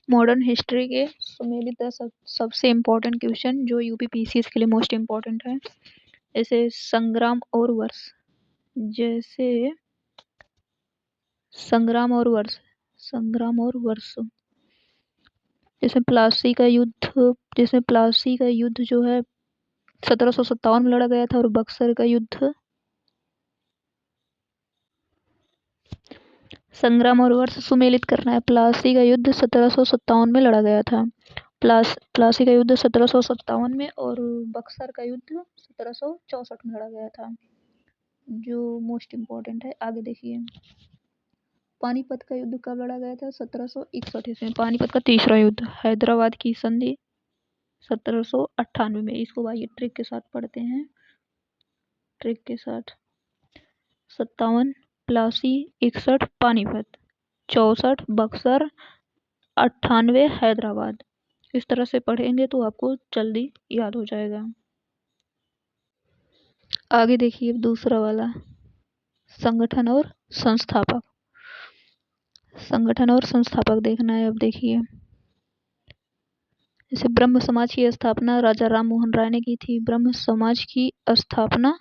Modern history के सुमेलित सबसे इम्पोर्टेंट क्वेश्चन जो यूपीपीसीएस के लिए मोस्ट इम्पोर्टेंट है। जैसे संग्राम और वर्ष, जैसे संग्राम और वर्ष, जैसे प्लासी का युद्ध जो है 1757 में लड़ा गया था, और बक्सर का युद्ध संग्राम और वर्ष सुमेलित करना है। प्लासी का युद्ध 1757 में लड़ा गया था। प्लासी का युद्ध 1757 में और बक्सर का युद्ध 1764 में लड़ा गया था, जो मोस्ट इम्पोर्टेंट है। आगे देखिए, पानीपत का युद्ध कब लड़ा गया था? 1761 ईस्वी में, पानीपत का तीसरा युद्ध। हैदराबाद की संधि 1798 में। इसको भाई ट्रिक के साथ पढ़ते हैं, ट्रिक के साथ। 57 प्लासी, 61 पानीपत, 64 बक्सर, 98 हैदराबाद। इस तरह से पढ़ेंगे तो आपको जल्दी याद हो जाएगा। आगे देखिए दूसरा वाला, संगठन और संस्थापक। संगठन और संस्थापक देखना है। अब देखिए, जैसे ब्रह्म समाज की स्थापना राजा राम मोहन राय ने की थी। ब्रह्म समाज की स्थापना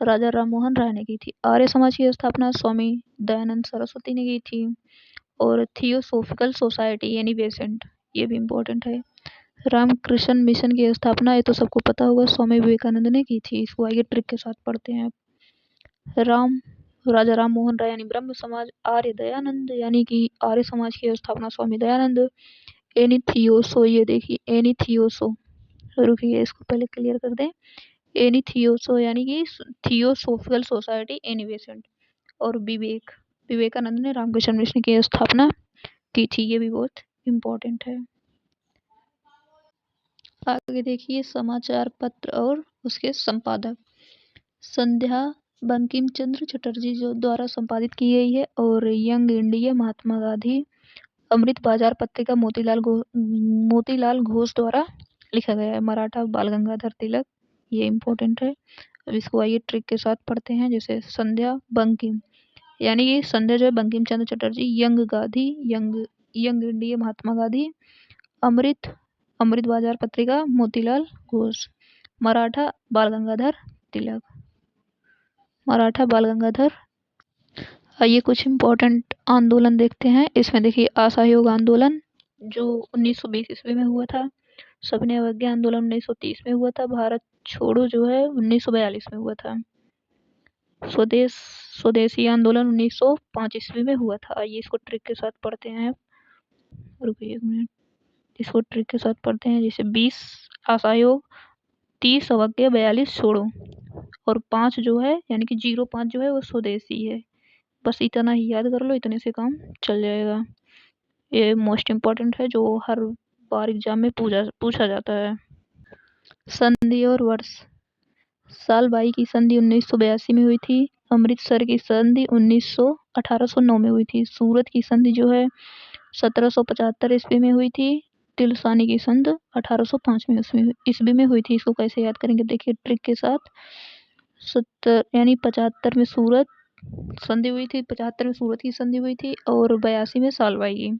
राजा राम मोहन राय ने की थी। आर्य समाज की स्थापना स्वामी दयानंद सरस्वती ने की थी। और थियोसोफिकल सोसाइटी यानी बेसेंट, ये भी इम्पोर्टेंट है। रामकृष्ण मिशन की स्थापना, ये तो सबको पता होगा, स्वामी विवेकानंद ने की थी। इसको आगे ट्रिक के साथ पढ़ते हैं। राजा राम मोहन राय यानी ब्रह्म समाज, आर्य दयानंद यानी कि आर्य समाज की स्थापना स्वामी दयानंद। एनीथियोसो, ये देखिए एनीथियोसो, रुकिए इसको पहले क्लियर कर दें। एनीथियोसो यानी कि थियोसोफिकल सोसाइटी एनी बेसेंट। और विवेकानंद ने रामकृष्ण मिशन की स्थापना की थी, ये भी बहुत इम्पोर्टेंट है। आगे देखिए, समाचार पत्र और उसके संपादक। संध्या बंकिम चंद्र चटर्जी जो द्वारा संपादित की गई है, और यंग इंडिया महात्मा गांधी। अमृत बाजार पत्रिका मोतीलाल घोष द्वारा लिखा गया है। मराठा बाल गंगाधर तिलक, ये इम्पोर्टेंट है। अब इसको आइए ट्रिक के साथ पढ़ते हैं। जैसे संध्या बंकिम यानी कि संध्या जो है बंकिम चंद्र चटर्जी, यंग इंडिया महात्मा गांधी, अमृत बाजार पत्रिका मोतीलाल घोष, मराठा बाल गंगाधर तिलक। आइए कुछ इम्पोर्टेंट आंदोलन देखते हैं। इसमें देखिए, असहयोग आंदोलन जो 1920 ईस्वी में हुआ था। सविनय अवज्ञा आंदोलन 1930 में हुआ था। भारत छोड़ो जो है 1942 में हुआ था। स्वदेशी आंदोलन 1905 ईस्वी में हुआ था। आइए इसको ट्रिक के साथ पढ़ते हैं। रुकिए एक मिनट, इसको ट्रिक के साथ पढ़ते हैं। जैसे 20 असहयोग, 30 अवज्ञा, 42 छोड़ो, और 5 जो है यानी कि 05 जो है वो स्वदेशी है। बस इतना ही याद कर लो, इतने से काम चल जाएगा। ये मोस्ट इम्पोर्टेंट है, जो हर बार एग्जाम में पूछा जाता है। संधि और वर्ष। साल बाई की संधि 1982 में हुई थी। अमृतसर की संधि 1809 में हुई थी। सूरत की संधि जो है 1775 ईस्वी में हुई थी। तिलसानी की संधि 1805 में ईस्वी में हुई थी। इसको कैसे याद करेंगे, देखिए ट्रिक के साथ। 70 यानी 75 में सूरत संधि हुई थी, 75 में सूरत की संधि हुई थी, और 82 में सालबाई की।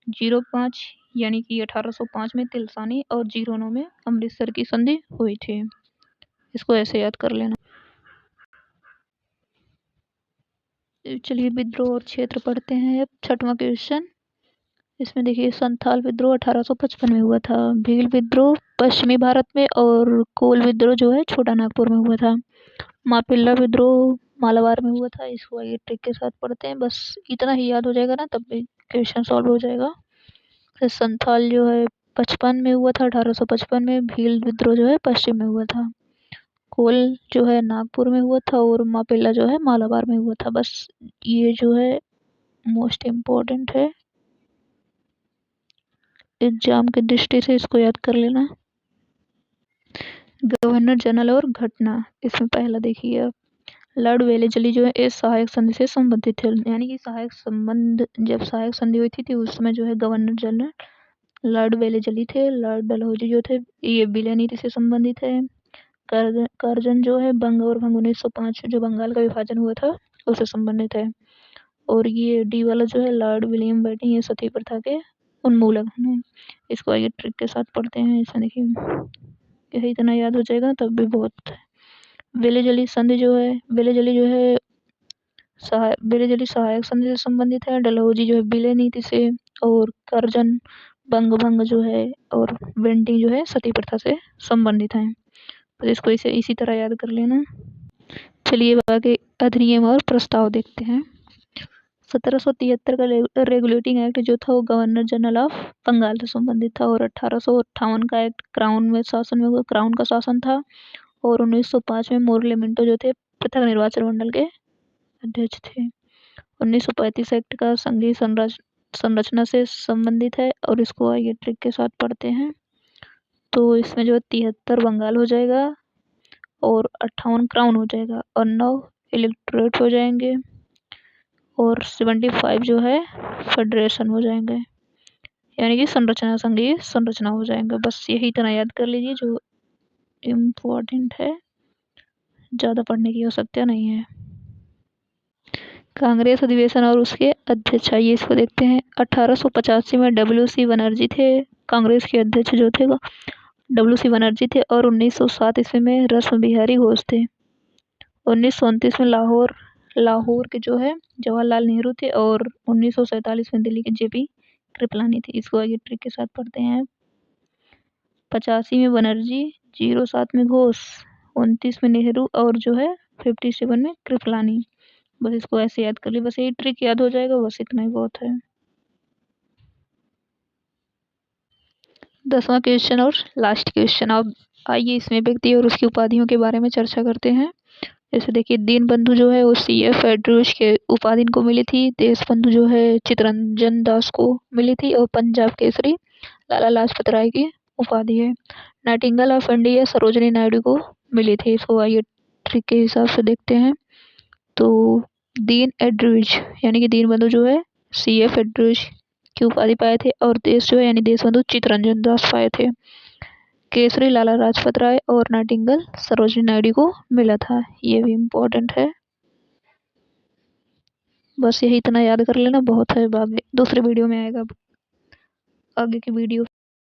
05 यानी कि 1805 में तिलसानी, और 09 में अमृतसर की संधि हुई थी। इसको ऐसे याद कर लेना। चलिए विद्रोह और क्षेत्र पढ़ते हैं। अब 6वां क्वेश्चन। इसमें देखिए, संथाल विद्रोह 1855 में हुआ था। भील विद्रोह पश्चिमी भारत में, और कोल विद्रोह जो है छोटा नागपुर में हुआ था। मापिल्ला विद्रोह मालाबार में हुआ था। इसको ये ट्रिक के साथ पढ़ते हैं। बस इतना ही याद हो जाएगा ना, तब भी क्वेश्चन सॉल्व हो जाएगा। फिर संथाल जो है 55 में हुआ था, 1855 में। भील विद्रोह जो है पश्चिम में हुआ था। कोल जो है नागपुर में हुआ था, और मापिल्ला जो है मालाबार में हुआ था। बस ये जो है मोस्ट इम्पोर्टेंट है एग्जाम की दृष्टि से, इसको याद कर लेना। गवर्नर जनरल और घटना। इसमें पहला देखिए आप, लॉर्ड वेलेस्ली जो है इस सहायक संधि से संबंधित थे। यानी कि सहायक संबंध, जब सहायक संधि हुई थी उस समय जो है गवर्नर जनरल लॉर्ड वेलेस्ली थे। लॉर्ड डलहौजी जो थे ये विलय नीति से संबंधित है। करजन जो है बंग और भंग 1905 जो बंगाल का विभाजन हुआ था उससे संबंधित है। और ये डी वाला जो है लॉर्ड विलियम बेंटिंग, ये सती प्रथा के उन्मूलक है। इसको आइए ट्रिक के साथ पढ़ते हैं। इसमें देखिए यही इतना याद हो जाएगा तब भी बहुत है। विलेजली संधि जो है, विलेजली जो है विलेजली सहायक संधि से संबंधित है। डलहौजी जो है विलय नीति से, और कर्जन बंग भंग जो है और वेंटिंग जो है सती प्रथा से संबंधित है। तो इसको इसी तरह याद कर लेना। चलिए बाकी अधिनियम और प्रस्ताव देखते हैं। 1773 का रेगुलेटिंग एक्ट जो था वो गवर्नर जनरल ऑफ बंगाल से संबंधित था, और 1858 का एक्ट क्राउन का शासन था, और 1905 में मोरले मिंटो जो थे पृथक निर्वाचन मंडल के अध्यक्ष थे। 1935 एक्ट का संघीय संरचना से संबंधित है, और इसको आइए ट्रिक के साथ पढ़ते हैं। तो इसमें जो 73 बंगाल हो जाएगा, और 58 क्राउन हो जाएगा, और 9 इलेक्टोरेट हो जाएंगे, और 75 जो है फेडरेशन हो जाएंगे, यानी कि संघीय संरचना हो जाएंगे। बस यही इतना याद कर लीजिए जो इम्पोर्टेंट है, ज़्यादा पढ़ने की आवश्यकता नहीं है। कांग्रेस अधिवेशन और उसके अध्यक्ष, आइए इसको देखते हैं। 1885 में WC बनर्जी थे कांग्रेस के अध्यक्ष जो थे, WC बनर्जी थे, और 1907 ईस्वी में रस्म बिहारी घोष थे। 1929 में लाहौर के जो है जवाहरलाल नेहरू थे, और 1947 में दिल्ली के JP कृपलानी थी। इसको आगे ट्रिक के साथ पढ़ते हैं। 85 में बनर्जी, 07 में घोष, 29 में नेहरू, और जो है 57 में कृपलानी। बस इसको ऐसे याद कर ली, बस यही ट्रिक याद हो जाएगा, बस इतना ही बहुत है। 10वां क्वेश्चन और लास्ट क्वेश्चन। अब आइए इसमें व्यक्ति और उसकी उपाधियों के बारे में चर्चा करते हैं। जैसे देखिए दीनबंधु जो है वो CF एड्रूज के उपाधि को मिली थी। देशबंधु जो है चित्तरंजन दास को मिली थी, और पंजाब केसरी लाला लाजपत राय की उपाधि है। Nightingale of India Sarojini Naidu को मिली थी। इसको आइए ट्रिक के हिसाब से देखते हैं। तो दीन एड्रूज यानी कि दीनबंधु जो है CF एड्रूज की उपाधि पाए थे, और देश जो है यानी देशबंधु चित्तरंजन दास पाए थे। केसरी लाला लाजपत राय और नाइटिंगेल सरोजनी नायडू को मिला था। ये भी इम्पोर्टेंट है, बस यही इतना याद कर लेना बहुत है। दूसरे वीडियो में आएगा आगे की वीडियो।